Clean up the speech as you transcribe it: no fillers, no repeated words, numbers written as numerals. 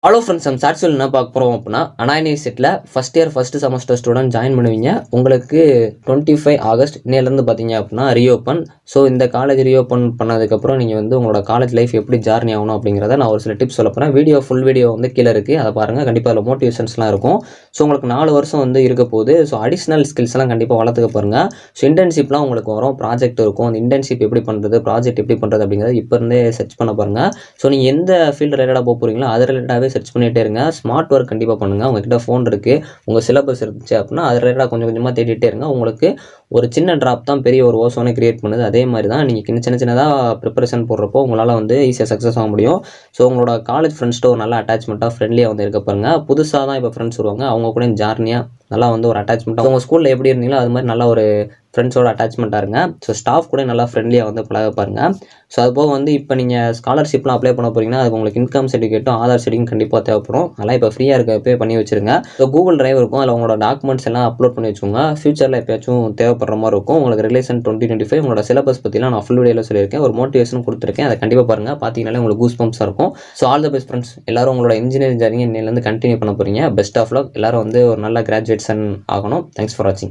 Hello friends, நம்ம சாட்சியில் என்ன பார்க்க போகிறோம் அப்படின்னா, அண்ணா யூனிவர்சிட்டியில் first year first semester student join பண்ணுவீங்க. உங்களுக்கு 25 ஆகஸ்ட் இன்னையிலேருந்து பார்த்தீங்க அப்படின்னா ரீஓப்பன். ஸோ இந்த காலேஜ் ரீஓப்பன் பண்ணதுக்கப்புறம் நீங்கள் வந்து உங்களோட காலேஜ் லைஃப் எப்படி ஜார்னி ஆகணும் அப்படிங்கிறத நான் ஒரு சில டிப்ஸ் சொல்ல போகிறேன். ஃபுல் வீடியோ வந்து கீழே இருக்குது, அதை பாருங்கள். கண்டிப்பாக அதில் மோட்டிவேஷன்ஸ்லாம் இருக்கும். ஸோ உங்களுக்கு 4 வருஷம் வந்து இருக்க போகுது. ஸோ அடிஷ்னல் ஸ்கில்ஸ்லாம் கண்டிப்பாக வளர்த்துக்க பாருங்கள். ஸோ இன்டர்ன்ஷிப்லாம் உங்களுக்கு வரும், ப்ராஜெக்ட் இருக்கும். அந்த இன்டர்ன்ஷிப் எப்படி பண்ணுறது, ப்ராஜெக்ட் எப்படி பண்ணுறது அப்படிங்கிறத இப்போ இருந்தே சர்ச் பண்ண பாருங்கள். ஸோ நீங்கள் எந்த ஃபீல்டு ரிலேட்டடாக போக போகிறீங்களோ அது ரிலேட்டடாகவே சர்ச் பண்ணிகிட்டே இருங்க. ஸ்மார்ட் ஒர்க் கண்டிப்பாக பண்ணுங்கள். உங்ககிட்ட ஃபோன் இருக்குது, உங்கள் சிலபஸ் இருந்துச்சு அப்படின்னா அது ரிலேட்டடாக கொஞ்சம் கொஞ்சமாக தேடிட்டே இருங்க. உங்களுக்கு ஒரு சின்ன ட்ராப் தான் பெரிய ஒரு ஓசோனை கிரியேட் பண்ணுது. அதே மாதிரி தான் நீங்கள் சின்னதாக ப்ரிப்பரேஷன் போடுறப்போ உங்களால் வந்து ஈஸியாக சக்ஸஸ் ஆக முடியும். ஸோ உங்களோட காலேஜ் ஃப்ரெண்ட்ஸ்ட்டு ஒரு நல்ல அட்டாச்மெண்ட்டாக ஃப்ரெண்ட்லியாக வந்து இருக்க பாருங்க. புதுசாக தான் இப்போ ஃப்ரெண்ட்ஸ் வருவாங்க, அவங்க கூட ஜார்னியாக நல்லா வந்து ஒரு அட்டாச்மெண்ட்டாக உங்கள் ஸ்கூலில் எப்படி இருந்தீங்களோ அது மாதிரி நல்லா ஒரு ஃப்ரெண்ட்ஸோட அட்டாச்மெண்ட்டாக இருங்க. ஸோ ஸ்டாஃப் கூட நல்லா ஃப்ரெண்ட்லியாக வந்து பழக பாருங்கள். ஸோ அதுபோக வந்து இப்போ நீங்கள் ஸ்காலர்ஷிப்லாம் அப்ளை பண்ண போகிறீங்கன்னா அதுக்கு உங்களுக்கு இன்கம் சர்டிஃபிகேட்டும் ஆதார் சர்டிஃபிகேட் கண்டிப்பாக தேவைப்படும். அதெல்லாம் இப்போ ஃப்ரீயாக இருக்கப்பே பண்ணி வச்சுருங்க. ஸோ கூகுள் டிரைவ் இருக்கும், அதில் உங்களோட டாக்குமெண்ட்ஸ் எல்லாம் அப்லோட் பண்ணி வச்சுக்கோங்க. ஃபியூச்சரில் எப்போயாச்சும் தேவைப்படுற மாதிரி இருக்கும். உங்களுக்கு ரிலேஷன் 2025 உங்களோட சிலபஸ் பற்றிலாம் நான் ஃபுல் வீடியோவில் சொல்லியிருக்கேன், ஒரு மோட்டிவேஷன் கொடுத்துருக்கேன். அதை கண்டிப்பாக பாருங்கள். பார்த்தீங்கன்னாலே உங்களுக்கு கூஸ் பம்ப்ஸாக இருக்கும். So all the best friends. எல்லாரும் உங்களோட இன்ஜினியரிங் ஜர்னி இன்னிலேருந்து கண்டினியூ பண்ண போகிறீங்க. Best of luck. எல்லாரும் வந்து ஒரு நல்ல கிராஜுவேட்ஸன் ஆகணும். தேங்க்ஸ் ஃபார் வாட்சிங்.